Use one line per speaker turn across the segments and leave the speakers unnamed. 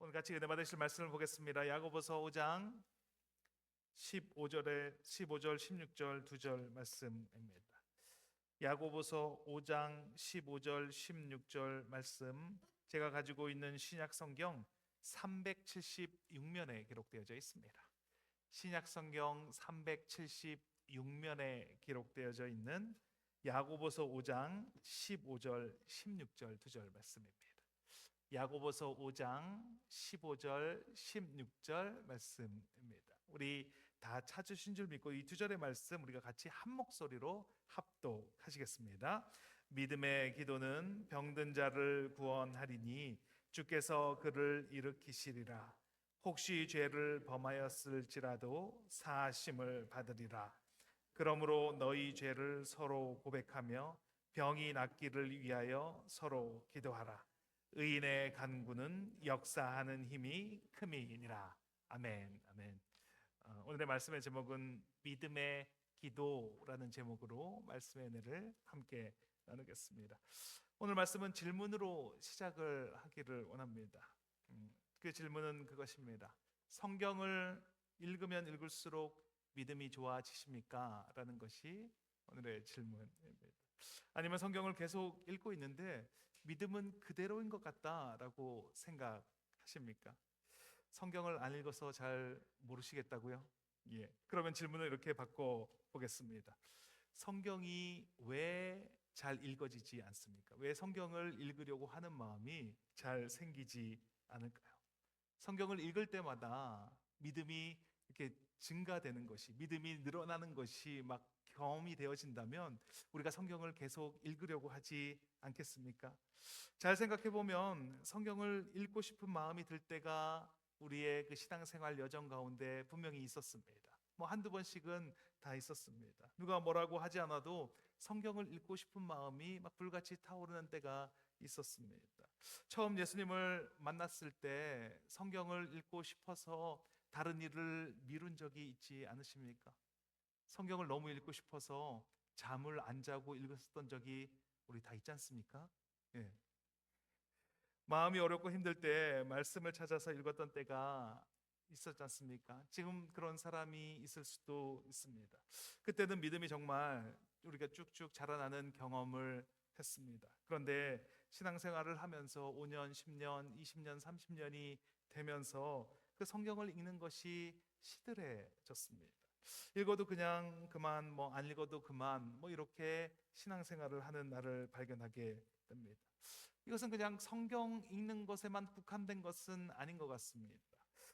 오늘 같이 은혜 받으실 말씀을 보겠습니다. 야고보서 5장 15절 16절 두 절 말씀입니다. 야고보서 5장 15절 16절 말씀, 제가 가지고 있는 신약 성경 376면에 기록되어져 있습니다. 신약 성경 376면에 기록되어져 있는 야고보서 5장 15절 16절 두 절 말씀입니다. 야고보서 5장 15절 16절 말씀입니다. 우리 다 찾으신 줄 믿고 이 두 절의 말씀 우리가 같이 한 목소리로 합독하시겠습니다. 믿음의 기도는 병든 자를 구원하리니 주께서 그를 일으키시리라. 혹시 죄를 범하였을지라도 사하심을 받으리라. 그러므로 너희 죄를 서로 고백하며 병이 낫기를 위하여 서로 기도하라. 의인의 간구는 역사하는 힘이 큼이니라. 아멘. 아멘. 오늘의 말씀의 제목은 믿음의 기도라는 제목으로 말씀의 은혜를 함께 나누겠습니다. 오늘 말씀은 질문으로 시작을 하기를 원합니다. 그 질문은 그것입니다. 성경을 읽으면 읽을수록 믿음이 좋아지십니까? 라는 것이 오늘의 질문입니다. 아니면 성경을 계속 읽고 있는데 믿음은 그대로인 것 같다라고 생각하십니까? 성경을 안 읽어서 잘 모르시겠다고요? 예. 그러면 질문을 이렇게 바꿔 보겠습니다. 성경이 왜 잘 읽어지지 않습니까? 왜 성경을 읽으려고 하는 마음이 잘 생기지 않을까요? 성경을 읽을 때마다 믿음이 이렇게 증가되는 것이, 믿음이 늘어나는 것이 막 경험이 되어진다면 우리가 성경을 계속 읽으려고 하지 않겠습니까? 잘 생각해 보면 성경을 읽고 싶은 마음이 들 때가 우리의 그 신앙생활 여정 가운데 분명히 있었습니다. 한두 번씩은 다 있었습니다. 누가 뭐라고 하지 않아도 성경을 읽고 싶은 마음이 막 불같이 타오르는 때가 있었습니다. 처음 예수님을 만났을 때 성경을 읽고 싶어서 다른 일을 미룬 적이 있지 않으십니까? 성경을 너무 읽고 싶어서 잠을 안 자고 읽었던 적이 우리 다 있지 않습니까? 예. 마음이 어렵고 힘들 때 말씀을 찾아서 읽었던 때가 있었지 않습니까? 지금 그런 사람이 있을 수도 있습니다. 그때는 믿음이 정말 우리가 쭉쭉 자라나는 경험을 했습니다. 그런데 신앙생활을 하면서 5년, 10년, 20년, 30년이 되면서 그 성경을 읽는 것이 시들해졌습니다. 읽어도 그냥 그만, 안 읽어도 그만, 이렇게 신앙생활을 하는 나를 발견하게 됩니다. 이것은 그냥 성경 읽는 것에만 국한된 것은 아닌 것 같습니다.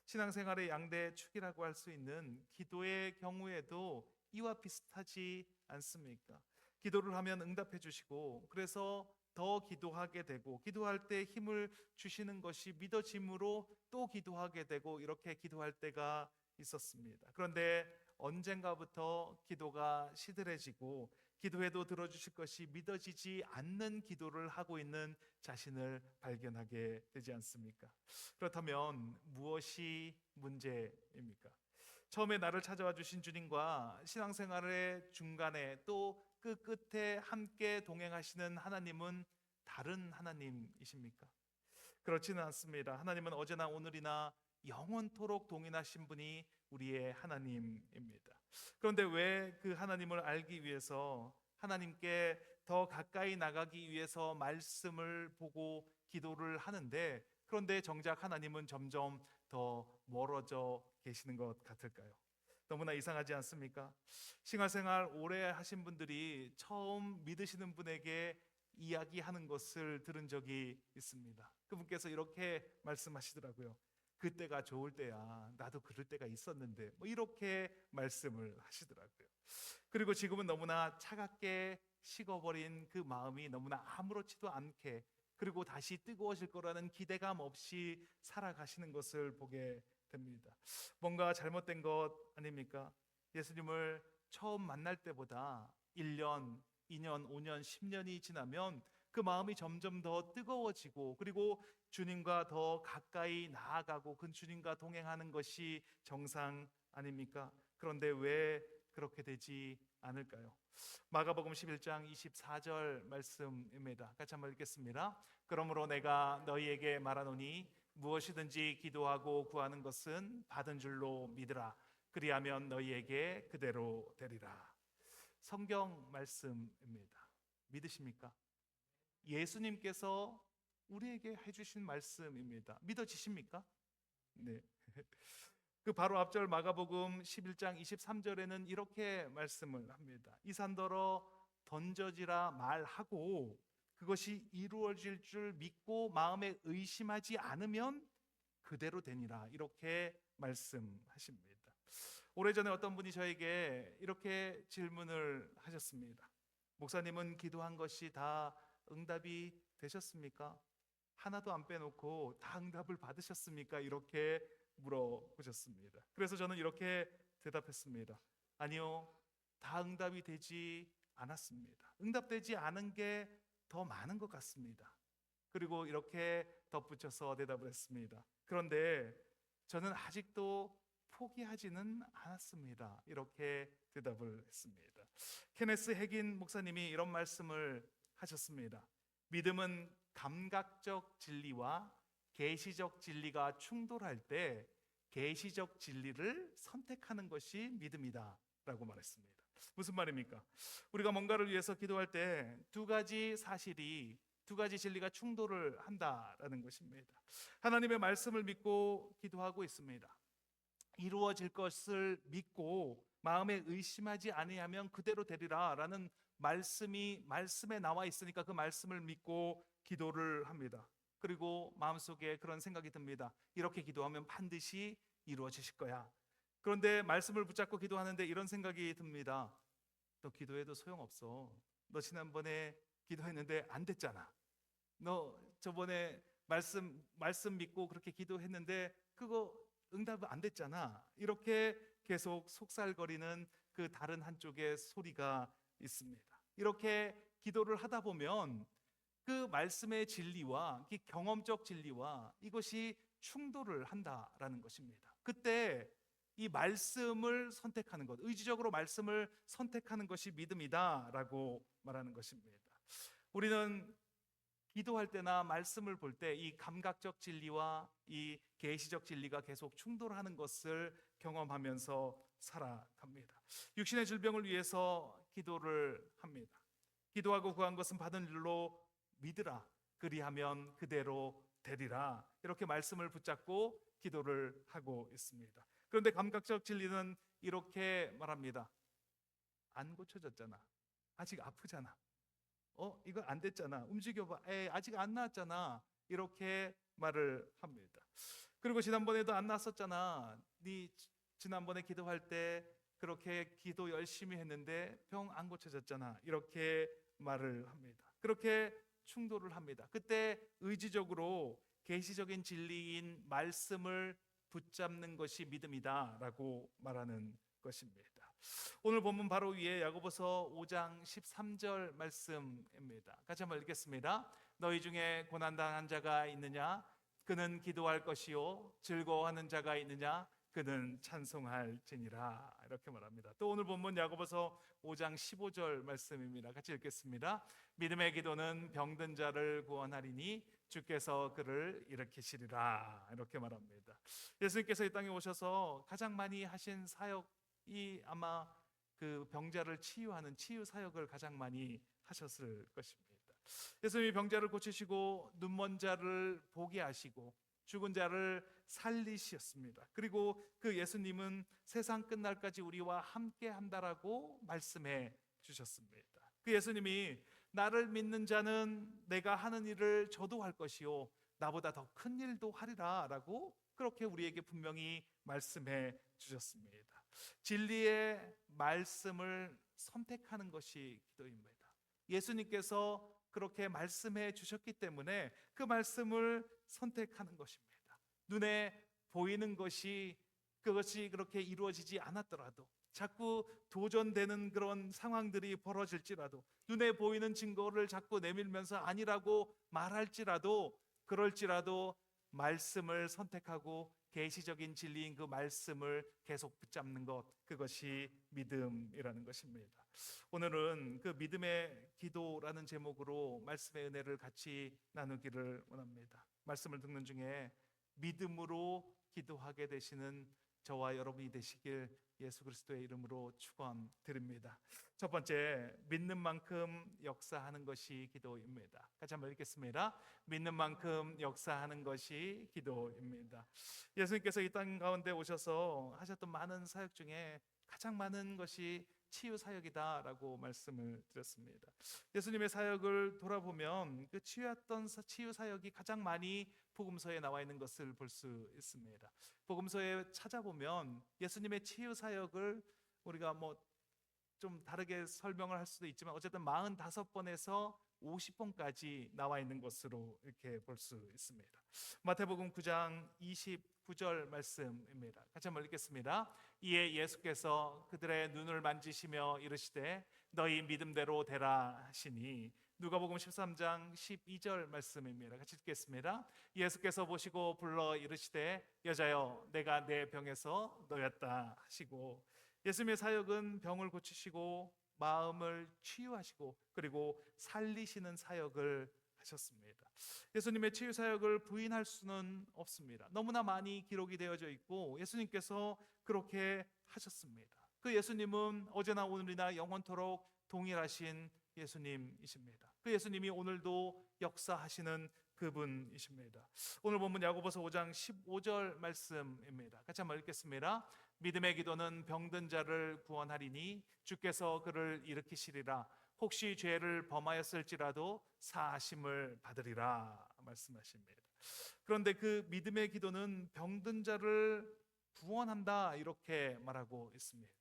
신앙생활의 양대 축이라고 할 수 있는 기도의 경우에도 이와 비슷하지 않습니까? 기도를 하면 응답해 주시고, 그래서 더 기도하게 되고, 기도할 때 힘을 주시는 것이 믿어짐으로 또 기도하게 되고, 이렇게 기도할 때가 있었습니다. 그런데 언젠가부터 기도가 시들해지고 기도해도 들어주실 것이 믿어지지 않는 기도를 하고 있는 자신을 발견하게 되지 않습니까? 그렇다면 무엇이 문제입니까? 처음에 나를 찾아와 주신 주님과 신앙생활의 중간에 또 그 끝에 함께 동행하시는 하나님은 다른 하나님이십니까? 그렇지는 않습니다. 하나님은 어제나 오늘이나 영원토록 동일하신 분이 우리의 하나님입니다. 그런데 왜 그 하나님을 알기 위해서, 하나님께 더 가까이 나가기 위해서 말씀을 보고 기도를 하는데, 그런데 정작 하나님은 점점 더 멀어져 계시는 것 같을까요? 너무나 이상하지 않습니까? 신앙생활 오래 하신 분들이 처음 믿으시는 분에게 이야기하는 것을 들은 적이 있습니다. 그분께서 이렇게 말씀하시더라고요. 그때가 좋을 때야. 나도 그럴 때가 있었는데. 이렇게 말씀을 하시더라고요. 그리고 지금은 너무나 차갑게 식어버린 그 마음이 너무나 아무렇지도 않게, 그리고 다시 뜨거워질 거라는 기대감 없이 살아가시는 것을 보게 됩니다. 뭔가 잘못된 것 아닙니까? 예수님을 처음 만날 때보다 1년, 2년, 5년, 10년이 지나면 그 마음이 점점 더 뜨거워지고, 그리고 주님과 더 가까이 나아가고 그 주님과 동행하는 것이 정상 아닙니까? 그런데 왜 그렇게 되지 않을까요? 마가복음 11장 24절 말씀입니다. 같이 한번 읽겠습니다. 그러므로 내가 너희에게 말하노니 무엇이든지 기도하고 구하는 것은 받은 줄로 믿으라. 그리하면 너희에게 그대로 되리라. 성경 말씀입니다. 믿으십니까? 예수님께서 우리에게 해주신 말씀입니다. 믿어지십니까? 네. 그 바로 앞절 마가복음 11장 23절에는 이렇게 말씀을 합니다. 이 산더러 던져지라 말하고 그것이 이루어질 줄 믿고 마음에 의심하지 않으면 그대로 되니라. 이렇게 말씀하십니다. 오래전에 어떤 분이 저에게 이렇게 질문을 하셨습니다. 목사님은 기도한 것이 다 응답이 되셨습니까? 하나도 안 빼놓고 다 응답을 받으셨습니까? 이렇게 물어보셨습니다. 그래서 저는 이렇게 대답했습니다. 아니요, 다 응답이 되지 않았습니다. 응답되지 않은 게 더 많은 것 같습니다. 그리고 이렇게 덧붙여서 대답을 했습니다. 그런데 저는 아직도 포기하지는 않았습니다. 이렇게 대답을 했습니다. 케네스 해긴 목사님이 이런 말씀을 하셨습니다. 믿음은 감각적 진리와 계시적 진리가 충돌할 때 계시적 진리를 선택하는 것이 믿음이다 라고 말했습니다. 무슨 말입니까? 우리가 뭔가를 위해서 기도할 때 두 가지 사실이, 두 가지 진리가 충돌을 한다라는 것입니다. 하나님의 말씀을 믿고 기도하고 있습니다. 이루어질 것을 믿고 마음에 의심하지 아니하면 그대로 되리라 라는 말씀에 나와 있으니까 그 말씀을 믿고 기도를 합니다. 그리고 마음속에 그런 생각이 듭니다. 이렇게 기도하면 반드시 이루어지실 거야. 그런데 말씀을 붙잡고 기도하는데 이런 생각이 듭니다. 너 기도해도 소용없어. 너 지난번에 기도했는데 안 됐잖아. 너 저번에 말씀 믿고 그렇게 기도했는데 그거 응답 안 됐잖아. 이렇게 계속 속살거리는 그 다른 한쪽의 소리가 있습니다. 이렇게 기도를 하다 보면 그 말씀의 진리와 이 경험적 진리와 이것이 충돌을 한다라는 것입니다. 그때 이 말씀을 선택하는 것, 의지적으로 말씀을 선택하는 것이 믿음이다라고 말하는 것입니다. 우리는 기도할 때나 말씀을 볼 때 이 감각적 진리와 이 계시적 진리가 계속 충돌하는 것을 경험하면서 살아갑니다. 육신의 질병을 위해서 기도를 합니다. 기도하고 구한 것은 받은 줄로 믿으라. 그리하면 그대로 되리라. 이렇게 말씀을 붙잡고 기도를 하고 있습니다. 그런데 감각적 진리는 이렇게 말합니다. 안 고쳐졌잖아. 아직 아프잖아. 이거 안 됐잖아. 움직여봐. 아직 안 나았잖아. 이렇게 말을 합니다. 그리고 지난번에도 안 나았었잖아. 네 지난번에 기도할 때 그렇게 기도 열심히 했는데 병 안 고쳐졌잖아. 이렇게 말을 합니다. 그렇게 충돌을 합니다. 그때 의지적으로 계시적인 진리인 말씀을 붙잡는 것이 믿음이다라고 말하는 것입니다. 오늘 본문 바로 위에 야고보서 5장 13절 말씀입니다. 같이 한번 읽겠습니다. 너희 중에 고난당한 자가 있느냐? 그는 기도할 것이요. 즐거워하는 자가 있느냐? 그는 찬송할지니라. 이렇게 말합니다. 또 오늘 본문 야고보서 5장 15절 말씀입니다. 같이 읽겠습니다. 믿음의 기도는 병든 자를 구원하리니 주께서 그를 일으키시리라. 이렇게 말합니다. 예수님께서 이 땅에 오셔서 가장 많이 하신 사역이 아마 그 병자를 치유하는 치유 사역을 가장 많이 하셨을 것입니다. 예수님이 병자를 고치시고 눈먼 자를 보게 하시고 죽은 자를 살리셨습니다. 그리고 그 예수님은 세상 끝날까지 우리와 함께 한다라고 말씀해 주셨습니다. 그 예수님이 나를 믿는 자는 내가 하는 일을 저도 할 것이요 나보다 더 큰 일도 하리라 라고 그렇게 우리에게 분명히 말씀해 주셨습니다. 진리의 말씀을 선택하는 것이 기도입니다. 예수님께서 그렇게 말씀해 주셨기 때문에 그 말씀을 선택하는 것입니다. 눈에 보이는 것이 그것이 그렇게 이루어지지 않았더라도 자꾸 도전되는 그런 상황들이 벌어질지라도 눈에 보이는 증거를 자꾸 내밀면서 아니라고 말할지라도 그럴지라도 말씀을 선택하고 계시적인 진리인 그 말씀을 계속 붙잡는 것, 그것이 믿음이라는 것입니다. 오늘은 그 믿음의 기도라는 제목으로 말씀의 은혜를 같이 나누기를 원합니다. 말씀을 듣는 중에 믿음으로 기도하게 되시는 저와 여러분이 되시길 예수 그리스도의 이름으로 축원드립니다. 첫 번째, 믿는 만큼 역사하는 것이 기도입니다. 같이 한번 읽겠습니다. 믿는 만큼 역사하는 것이 기도입니다. 예수님께서 이 땅 가운데 오셔서 하셨던 많은 사역 중에 가장 많은 것이 치유 사역이다라고 말씀을 드렸습니다. 예수님의 사역을 돌아보면 그 치유 사역이 가장 많이 복음서에 나와 있는 것을 볼 수 있습니다. 복음서에 찾아보면 예수님의 치유 사역을 우리가 좀 다르게 설명을 할 수도 있지만 어쨌든 45번에서 50번까지 나와 있는 것으로 이렇게 볼 수 있습니다. 마태복음 9장 29절 말씀입니다. 같이 한번 읽겠습니다. 이에 예수께서 그들의 눈을 만지시며 이르시되 너희 믿음대로 되라 하시니, 누가복음 13장 12절 말씀입니다. 같이 읽겠습니다. 예수께서 보시고 불러 이르시되 여자여 내가 내 병에서 너였다 하시고, 예수님의 사역은 병을 고치시고 마음을 치유하시고 그리고 살리시는 사역을 하셨습니다. 예수님의 치유 사역을 부인할 수는 없습니다. 너무나 많이 기록이 되어져 있고 예수님께서 그렇게 하셨습니다. 그 예수님은 어제나 오늘이나 영원토록 동일하신 예수님이십니다. 그 예수님이 오늘도 역사하시는 그분이십니다. 오늘 본문 야고보서 5장 15절 말씀입니다. 같이 한번 읽겠습니다. 믿음의 기도는 병든 자를 구원하리니 주께서 그를 일으키시리라. 혹시 죄를 범하였을지라도 사하심을 받으리라 말씀하십니다. 그런데 그 믿음의 기도는 병든 자를 구원한다 이렇게 말하고 있습니다.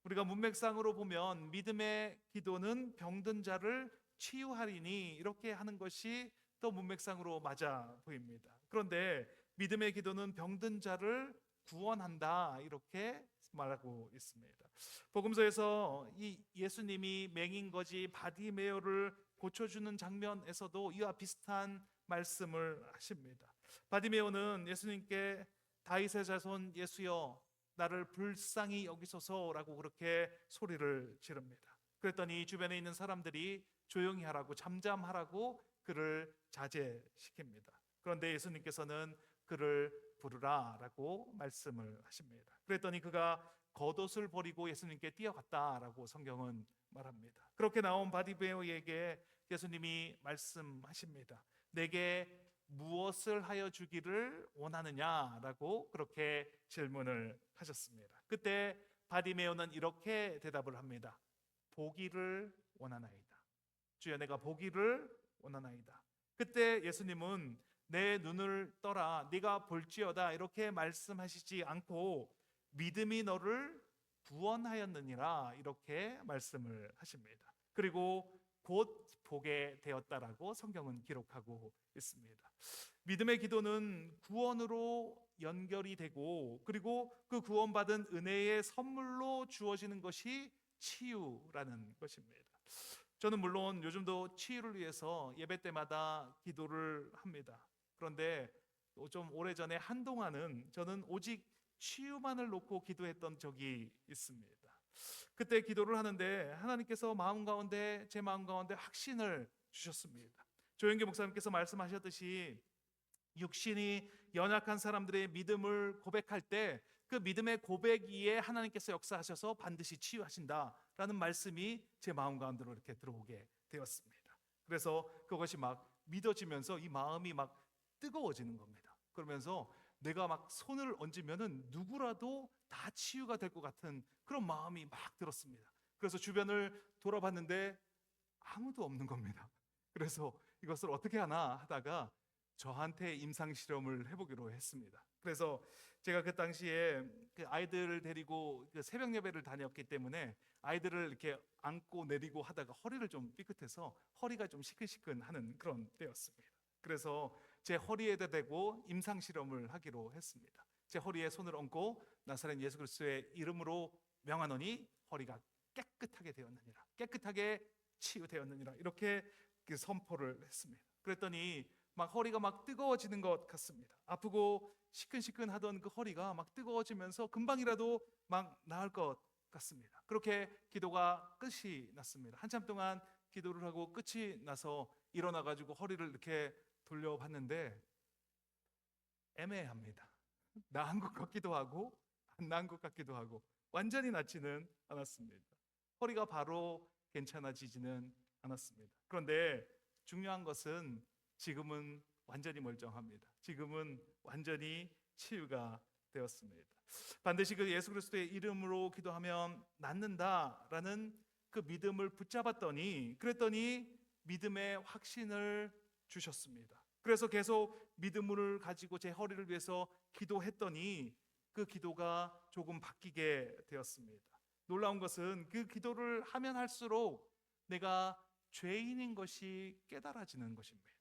우리가 문맥상으로 보면 믿음의 기도는 병든 자를 치유하리니 이렇게 하는 것이 또 문맥상으로 맞아 보입니다. 그런데 믿음의 기도는 병든 자를 구원한다 이렇게 말하고 있습니다. 복음서에서 이 예수님이 맹인거지 바디메오를 고쳐주는 장면에서도 이와 비슷한 말씀을 하십니다. 바디메오는 예수님께 다윗의 자손 예수여 나를 불쌍히 여기소서라고 그렇게 소리를 지릅니다. 그랬더니 주변에 있는 사람들이 조용히 하라고, 잠잠하라고 그를 자제시킵니다. 그런데 예수님께서는 그를 부르라라고 말씀을 하십니다. 그랬더니 그가 겉옷을 버리고 예수님께 뛰어갔다라고 성경은 말합니다. 그렇게 나온 바디메오에게 예수님이 말씀하십니다. 내게 무엇을 하여 주기를 원하느냐라고 그렇게 질문을 하셨습니다. 그때 바디메오는 이렇게 대답을 합니다. 보기를 원하나이다. 주여 내가 보기를 원하나이다. 그때 예수님은 내 눈을 떠라 네가 볼지어다 이렇게 말씀하시지 않고 믿음이 너를 구원하였느니라 이렇게 말씀을 하십니다. 그리고 곧 보게 되었다라고 성경은 기록하고 있습니다. 믿음의 기도는 구원으로 연결이 되고 그리고 그 구원받은 은혜의 선물로 주어지는 것이 치유라는 것입니다. 저는 물론 요즘도 치유를 위해서 예배 때마다 기도를 합니다. 그런데 좀 오래전에 한동안은 저는 오직 치유만을 놓고 기도했던 적이 있습니다. 그때 기도를 하는데 하나님께서 제 마음 가운데 확신을 주셨습니다. 조영기 목사님께서 말씀하셨듯이 육신이 연약한 사람들의 믿음을 고백할 때 그 믿음의 고백 위에 하나님께서 역사하셔서 반드시 치유하신다라는 말씀이 제 마음 가운데로 이렇게 들어오게 되었습니다. 그래서 그것이 막 믿어지면서 이 마음이 막 뜨거워지는 겁니다. 그러면서 내가 막 손을 얹으면은 누구라도 다 치유가 될 것 같은 그런 마음이 막 들었습니다. 그래서 주변을 돌아봤는데 아무도 없는 겁니다. 그래서 이것을 어떻게 하나 하다가 저한테 임상 실험을 해보기로 했습니다. 그래서 제가 그 당시에 그 아이들을 데리고 그 새벽 예배를 다녔기 때문에 아이들을 이렇게 안고 내리고 하다가 허리를 좀 삐끗해서 허리가 좀 시큰시큰하는 그런 때였습니다. 그래서 제 허리에다 대고 임상 실험을 하기로 했습니다. 제 허리에 손을 얹고 나사렛 예수 그리스도의 이름으로 명하노니 허리가 깨끗하게 되었느니라, 깨끗하게 치유되었느니라 이렇게 그 선포를 했습니다. 그랬더니 막 허리가 막 뜨거워지는 것 같습니다. 아프고 시큰시큰하던 그 허리가 막 뜨거워지면서 금방이라도 막 나을 것 같습니다. 그렇게 기도가 끝이 났습니다. 한참 동안 기도를 하고 끝이 나서 일어나 가지고 허리를 이렇게 돌려봤는데 애매합니다. 나은 것 같기도 하고 안 나은 것 같기도 하고 완전히 낫지는 않았습니다. 허리가 바로 괜찮아지지는 않았습니다. 그런데 중요한 것은 지금은 완전히 멀쩡합니다. 지금은 완전히 치유가 되었습니다. 반드시 그 예수 그리스도의 이름으로 기도하면 낫는다라는 그 믿음을 붙잡았더니 그랬더니 믿음의 확신을 주셨습니다. 그래서 계속 믿음을 가지고 제 허리를 위해서 기도했더니 그 기도가 조금 바뀌게 되었습니다. 놀라운 것은 그 기도를 하면 할수록 내가 죄인인 것이 깨달아지는 것입니다.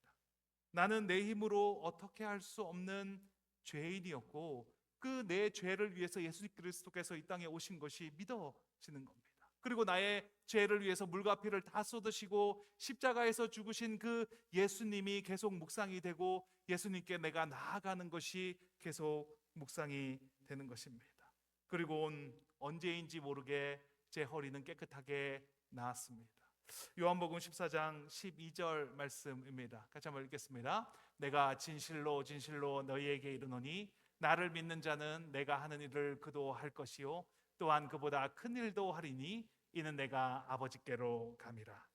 나는 내 힘으로 어떻게 할 수 없는 죄인이었고 그 내 죄를 위해서 예수 그리스도께서 이 땅에 오신 것이 믿어지는 겁니다. 그리고 나의 죄를 위해서 물과 피를 다 쏟으시고 십자가에서 죽으신 그 예수님이 계속 묵상이 되고 예수님께 내가 나아가는 것이 계속 묵상이 되는 것입니다. 그리고 언제인지 모르게 제 허리는 깨끗하게 나았습니다. 요한복음 14장 12절 말씀입니다. 같이 한번 읽겠습니다. 내가 진실로 진실로 너희에게 이르노니 나를 믿는 자는 내가 하는 일을 그도 할 것이요 또한 그보다 큰 일도 하리니 이는 내가 아버지께로 감이라.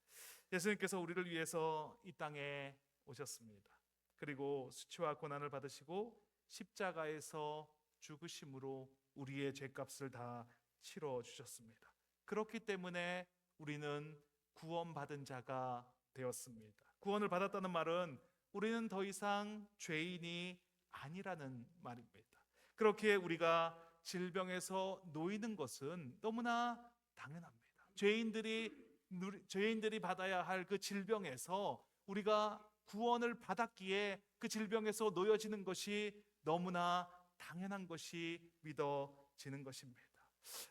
예수님께서 우리를 위해서 이 땅에 오셨습니다. 그리고 수치와 고난을 받으시고 십자가에서 죽으심으로 우리의 죄값을 다 치러 주셨습니다. 그렇기 때문에 우리는 구원받은 자가 되었습니다. 구원을 받았다는 말은 우리는 더 이상 죄인이 아니라는 말입니다. 그렇게 우리가 질병에서 놓이는 것은 너무나 당연합니다. 죄인들이 받아야 할 그 질병에서 우리가 구원을 받았기에 그 질병에서 놓여지는 것이 너무나 당연한 것이 믿어지는 것입니다.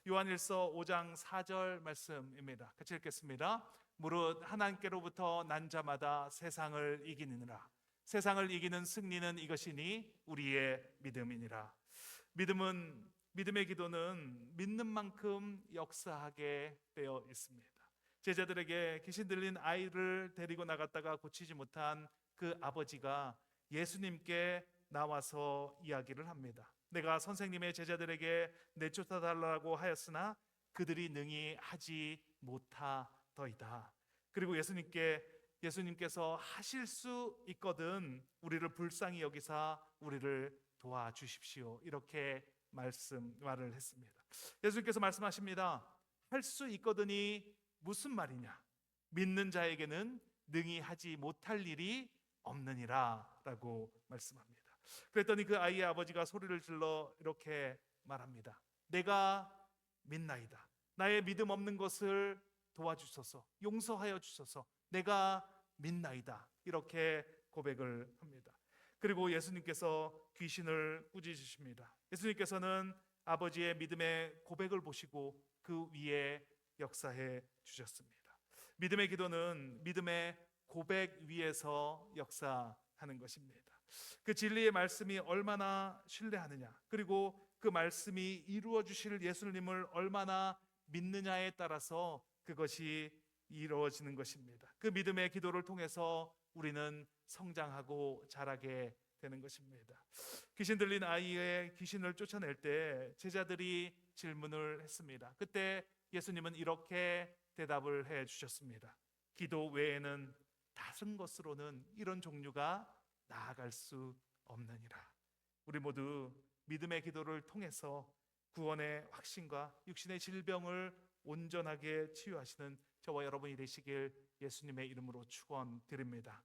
요한일서 5장 4절 말씀입니다. 같이 읽겠습니다. 무릇 하나님께로부터 난 자마다 세상을 이기느니라. 세상을 이기는 승리는 이것이니 우리의 믿음이니라. 믿음의 기도는 믿는 만큼 역사하게 되어 있습니다. 제자들에게 귀신 들린 아이를 데리고 나갔다가 고치지 못한 그 아버지가 예수님께 나와서 이야기를 합니다. 내가 선생님의 제자들에게 내쫓아 달라고 하였으나 그들이 능히 하지 못하더이다. 그리고 예수님께서 하실 수 있거든 우리를 불쌍히 여기사 우리를 도와주십시오. 이렇게 말을 했습니다. 예수님께서 말씀하십니다. 할 수 있거든이 무슨 말이냐? 믿는 자에게는 능히 하지 못할 일이 없느니라 라고 말씀합니다. 그랬더니 그 아이의 아버지가 소리를 질러 이렇게 말합니다. 내가 믿나이다. 나의 믿음 없는 것을 도와주소서. 용서하여 주소서. 내가 믿나이다. 이렇게 고백을 합니다. 그리고 예수님께서 귀신을 꾸짖으십니다. 예수님께서는 아버지의 믿음의 고백을 보시고 그 위에 역사해 주셨습니다. 믿음의 기도는 믿음의 고백 위에서 역사하는 것입니다. 그 진리의 말씀이 얼마나 신뢰하느냐, 그리고 그 말씀이 이루어 주실 예수님을 얼마나 믿느냐에 따라서 그것이 이루어지는 것입니다. 그 믿음의 기도를 통해서 우리는 성장하고 자라게 되는 것입니다. 귀신 들린 아이의 귀신을 쫓아낼 때 제자들이 질문을 했습니다. 그때 예수님은 이렇게 대답을 해 주셨습니다. 기도 외에는 다른 것으로는 이런 종류가 나아갈 수 없느니라. 우리 모두 믿음의 기도를 통해서 구원의 확신과 육신의 질병을 온전하게 치유하시는 저와 여러분이 되시길 예수님의 이름으로 축원드립니다.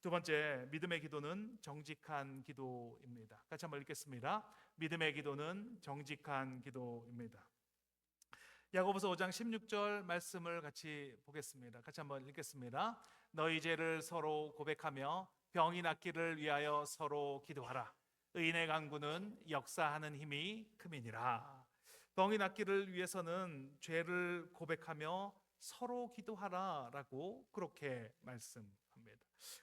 두 번째, 믿음의 기도는 정직한 기도입니다. 같이 한번 읽겠습니다. 믿음의 기도는 정직한 기도입니다. 야고보서 5장 16절 말씀을 같이 보겠습니다. 같이 한번 읽겠습니다. 너희 죄를 서로 고백하며 병이 낫기를 위하여 서로 기도하라. 의인의 간구는 역사하는 힘이 큼이니라. 병이 낫기를 위해서는 죄를 고백하며 서로 기도하라라고 그렇게 말씀합니다.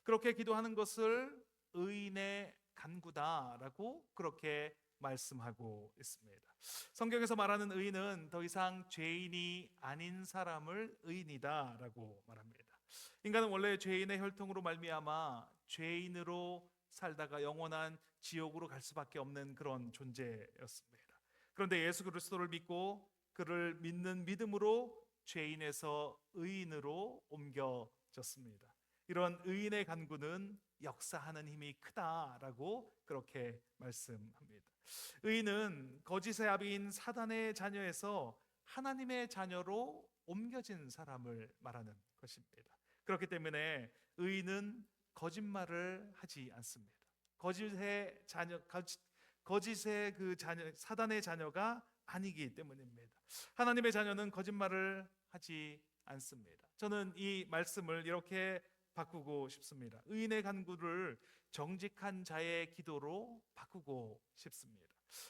그렇게 기도하는 것을 의인의 간구다라고 그렇게 말씀하고 있습니다. 성경에서 말하는 의인은 더 이상 죄인이 아닌 사람을 의인이다라고 말합니다. 인간은 원래 죄인의 혈통으로 말미암아 죄인으로 살다가 영원한 지옥으로 갈 수밖에 없는 그런 존재였습니다. 그런데 예수 그리스도를 믿고 그를 믿는 믿음으로 죄인에서 의인으로 옮겨졌습니다. 이런 의인의 간구는 역사하는 힘이 크다라고 그렇게 말씀합니다. 의인은 거짓의 아비인 사단의 자녀에서 하나님의 자녀로 옮겨진 사람을 말하는 것입니다. 그렇기 때문에 의인은 거짓말을 하지 않습니다. 거짓의 그 자녀, 사단의 자녀가 아니기 때문입니다. 하나님의 자녀는 거짓말을 하지 않습니다. 저는 이 말씀을 이렇게 바꾸고 싶습니다. 의인의 간구를 정직한 자의 기도로 바꾸고 싶습니다.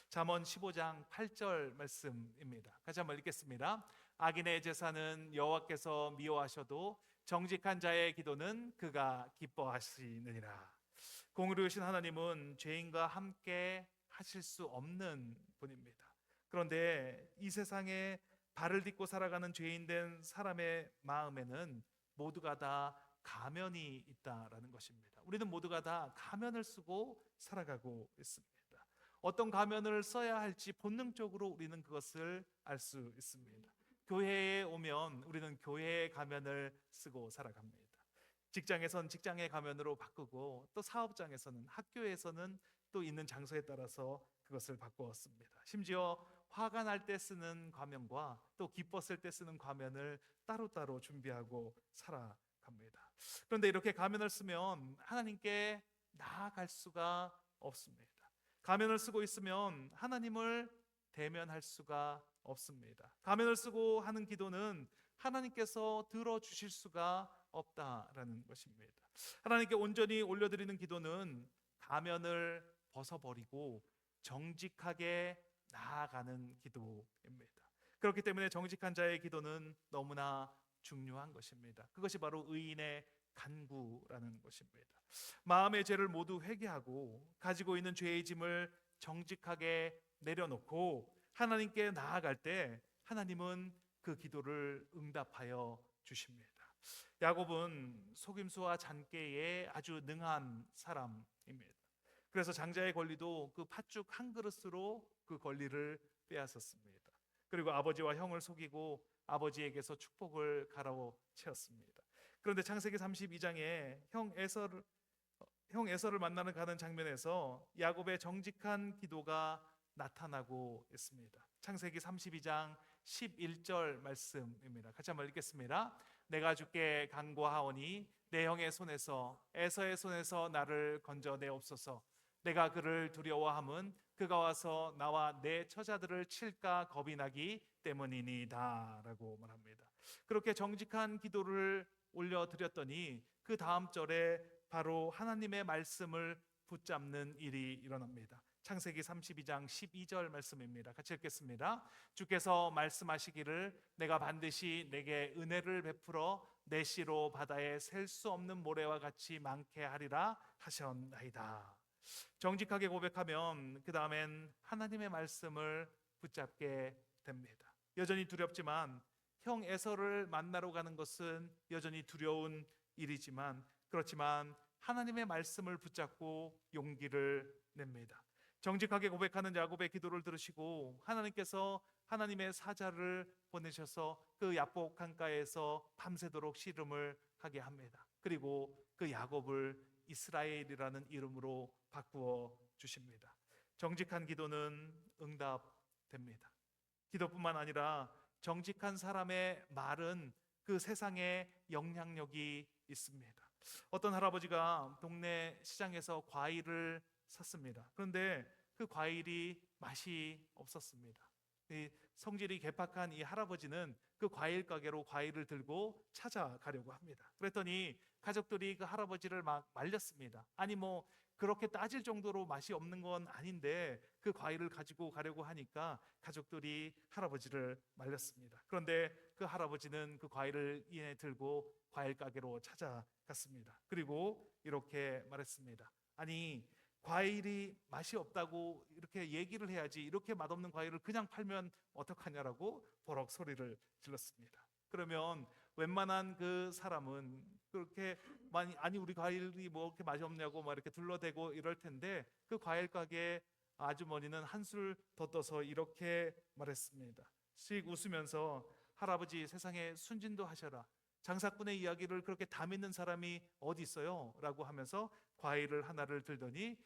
잠언 15장 8절 말씀입니다. 같이 한번 읽겠습니다. 악인의 제사는 여호와께서 미워하셔도 정직한 자의 기도는 그가 기뻐하시느니라. 공의로우신 하나님은 죄인과 함께 하실 수 없는 분입니다. 그런데 이 세상에 발을 딛고 살아가는 죄인된 사람의 마음에는 모두가 다 가면이 있다라는 것입니다. 우리는 모두가 다 가면을 쓰고 살아가고 있습니다. 어떤 가면을 써야 할지 본능적으로 우리는 그것을 알 수 있습니다. 교회에 오면 우리는 교회의 가면을 쓰고 살아갑니다. 직장에선 직장의 가면으로 바꾸고, 또 사업장에서는, 학교에서는 또 있는 장소에 따라서 그것을 바꾸었습니다. 심지어 화가 날 때 쓰는 가면과 또 기뻤을 때 쓰는 가면을 따로따로 준비하고 살아갑니다. 그런데 이렇게 가면을 쓰면 하나님께 나아갈 수가 없습니다. 가면을 쓰고 있으면 하나님을 대면할 수가 없습니다. 가면을 쓰고 하는 기도는 하나님께서 들어주실 수가 없다라는 것입니다. 하나님께 온전히 올려드리는 기도는 가면을 벗어버리고 정직하게 나아가는 기도입니다. 그렇기 때문에 정직한 자의 기도는 너무나 중요한 것입니다. 그것이 바로 의인의 간구라는 것입니다. 마음의 죄를 모두 회개하고 가지고 있는 죄의 짐을 정직하게 내려놓고 하나님께 나아갈 때 하나님은 그 기도를 응답하여 주십니다. 야곱은 속임수와 잔꾀에 아주 능한 사람입니다. 그래서 장자의 권리도 그 팥죽 한 그릇으로 그 권리를 빼앗았습니다. 그리고 아버지와 형을 속이고 아버지에게서 축복을 가로채었습니다. 그런데 창세기 32장에 형 에서를 만나는 가는 장면에서 야곱의 정직한 기도가 나타나고 있습니다. 창세기 32장 11절 말씀입니다. 같이 한번 읽겠습니다. 내가 주께 간구하오니 내 형의 손에서 에서의 손에서 나를 건져내옵소서. 내가 그를 두려워함은 그가 와서 나와 내 처자들을 칠까 겁이 나기 때문이니이다 라고 말합니다. 그렇게 정직한 기도를 올려드렸더니 그 다음 절에 바로 하나님의 말씀을 붙잡는 일이 일어납니다. 창세기 32장 12절 말씀입니다. 같이 읽겠습니다. 주께서 말씀하시기를 내가 반드시 내게 은혜를 베풀어 내 씨로 바다에 셀 수 없는 모래와 같이 많게 하리라 하셨나이다. 정직하게 고백하면 그 다음엔 하나님의 말씀을 붙잡게 됩니다. 여전히 두렵지만 형 에서를 만나러 가는 것은 여전히 두려운 일이지만, 그렇지만 하나님의 말씀을 붙잡고 용기를 냅니다. 정직하게 고백하는 야곱의 기도를 들으시고 하나님께서 하나님의 사자를 보내셔서 그 야복 강가에서 밤새도록 씨름을 하게 합니다. 그리고 그 야곱을 이스라엘이라는 이름으로 바꾸어 주십니다. 정직한 기도는 응답됩니다. 기도뿐만 아니라 정직한 사람의 말은 그 세상에 영향력이 있습니다. 어떤 할아버지가 동네 시장에서 과일을 샀습니다. 그런데 그 과일이 맛이 없었습니다. 이 성질이 개팍한 이 할아버지는 그 과일 가게로 과일을 들고 찾아가려고 합니다. 그랬더니 가족들이 그 할아버지를 막 말렸습니다. 아니 뭐 그렇게 따질 정도로 맛이 없는 건 아닌데 그 과일을 가지고 가려고 하니까 가족들이 할아버지를 말렸습니다. 그런데 그 할아버지는 그 과일을 이내 들고 과일 가게로 찾아갔습니다. 그리고 이렇게 말했습니다. 아니 과일이 맛이 없다고 이렇게 얘기를 해야지, 이렇게 맛없는 과일을 그냥 팔면 어떡하냐라고 버럭 소리를 질렀습니다. 그러면 웬만한 그 사람은 그렇게 아니 우리 과일이 뭐 이렇게 맛이 없냐고 막 이렇게 둘러대고 이럴 텐데 그 과일 가게 아주머니는 한술 더 떠서 이렇게 말했습니다. 씩 웃으면서 할아버지 세상에 순진도 하셔라. 장사꾼의 이야기를 그렇게 다 믿는 사람이 어디 있어요? 라고 하면서 과일을 하나를 들더니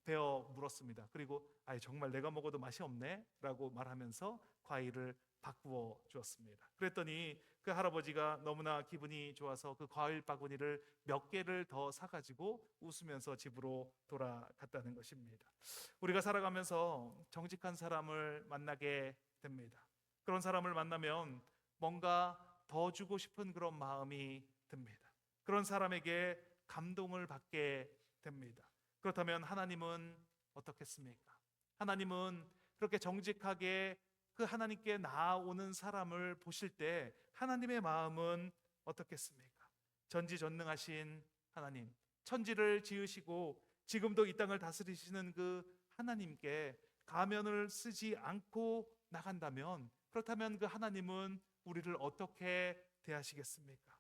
베어 물었습니다. 그리고 정말 내가 먹어도 맛이 없네 라고 말하면서 과일을 바꾸어 주었습니다. 그랬더니 그 할아버지가 너무나 기분이 좋아서 그 과일 바구니를 몇 개를 더 사가지고 웃으면서 집으로 돌아갔다는 것입니다. 우리가 살아가면서 정직한 사람을 만나게 됩니다. 그런 사람을 만나면 뭔가 더 주고 싶은 그런 마음이 듭니다. 그런 사람에게 감동을 받게 됩니다. 그렇다면 하나님은 어떻겠습니까? 하나님은 그렇게 정직하게 그 하나님께 나아오는 사람을 보실 때 하나님의 마음은 어떻겠습니까? 전지전능하신 하나님, 천지를 지으시고 지금도 이 땅을 다스리시는 그 하나님께 가면을 쓰지 않고 나간다면, 그렇다면 그 하나님은 우리를 어떻게 대하시겠습니까?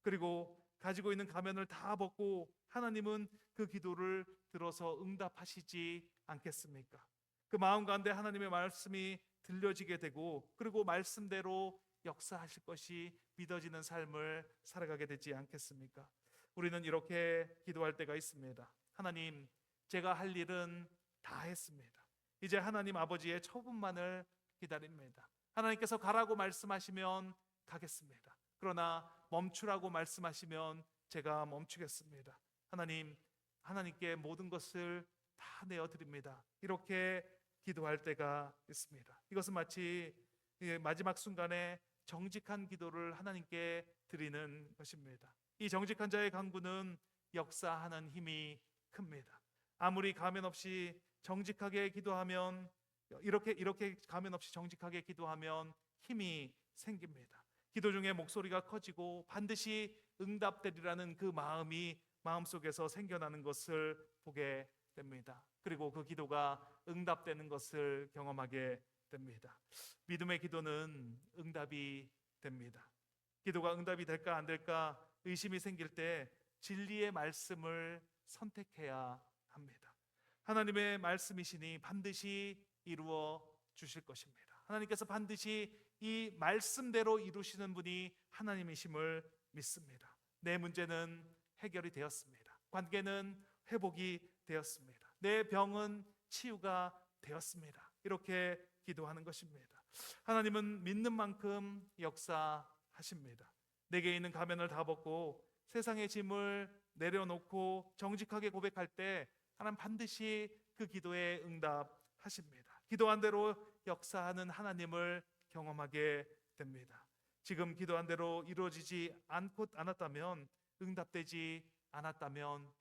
그리고 가지고 있는 가면을 다 벗고 하나님은 그 기도를 들어서 응답하시지 않겠습니까? 그 마음 가운데 하나님의 말씀이 들려지게 되고 그리고 말씀대로 역사하실 것이 믿어지는 삶을 살아가게 되지 않겠습니까? 우리는 이렇게 기도할 때가 있습니다. 하나님, 제가 할 일은 다 했습니다. 이제 하나님 아버지의 처분만을 기다립니다. 하나님께서 가라고 말씀하시면 가겠습니다. 그러나 멈추라고 말씀하시면 제가 멈추겠습니다. 하나님, 하나님께 모든 것을 다 내어드립니다. 이렇게 기도할 때가 있습니다. 이것은 마치 마지막 순간에 정직한 기도를 하나님께 드리는 것입니다. 이 정직한 자의 간구는 역사하는 힘이 큽니다. 아무리 가면 없이 정직하게 기도하면 이렇게 가면 없이 정직하게 기도하면 힘이 생깁니다. 기도 중에 목소리가 커지고 반드시 응답되리라는 그 마음이 마음속에서 생겨나는 것을 보게 됩니다. 그리고 그 기도가 응답되는 것을 경험하게 됩니다. 믿음의 기도는 응답이 됩니다. 기도가 응답이 될까 안 될까 의심이 생길 때 진리의 말씀을 선택해야 합니다. 하나님의 말씀이시니 반드시 이루어 주실 것입니다. 하나님께서 반드시 이 말씀대로 이루시는 분이 하나님이심을 믿습니다. 내 문제는 해결이 되었습니다. 관계는 회복이 되었습니다. 내 병은 치유가 되었습니다. 이렇게 기도하는 것입니다. 하나님은 믿는 만큼 역사하십니다. 내게 있는 가면을 다 벗고 세상의 짐을 내려놓고 정직하게 고백할 때 하나님 반드시 그 기도에 응답하십니다. 기도한 대로 역사하는 하나님을 경험하게 됩니다. 지금 기도한 대로 이루어지지 않았다면, 응답되지 않았다면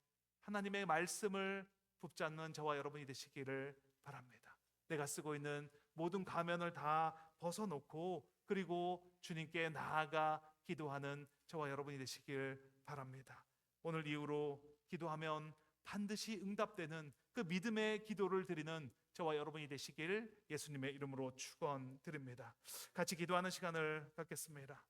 하나님의 말씀을 붙잡는 저와 여러분이 되시기를 바랍니다. 내가 쓰고 있는 모든 가면을 다 벗어놓고 그리고 주님께 나아가 기도하는 저와 여러분이 되시길 바랍니다. 오늘 이후로 기도하면 반드시 응답되는 그 믿음의 기도를 드리는 저와 여러분이 되시길 예수님의 이름으로 축원드립니다. 같이 기도하는 시간을 갖겠습니다.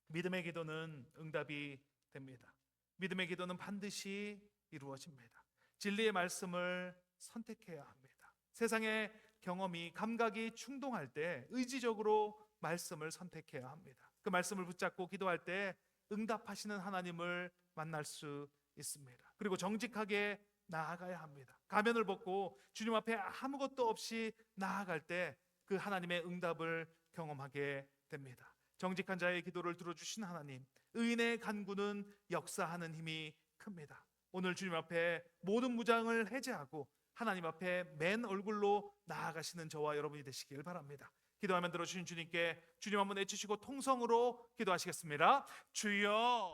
믿음의 기도는 응답이 됩니다. 믿음의 기도는 반드시 이루어집니다. 진리의 말씀을 선택해야 합니다. 세상의 경험이 감각이 충동할 때 의지적으로 말씀을 선택해야 합니다. 그 말씀을 붙잡고 기도할 때 응답하시는 하나님을 만날 수 있습니다. 그리고 정직하게 나아가야 합니다. 가면을 벗고 주님 앞에 아무것도 없이 나아갈 때 그 하나님의 응답을 경험하게 됩니다. 정직한 자의 기도를 들어주신 하나님, 의인의 간구는 역사하는 힘이 큽니다. 오늘 주님 앞에 모든 무장을 해제하고 하나님 앞에 맨 얼굴로 나아가시는 저와 여러분이 되시길 바랍니다. 기도하면 들어주신 주님께 주님 한번 외치시고 통성으로 기도하시겠습니다. 주여.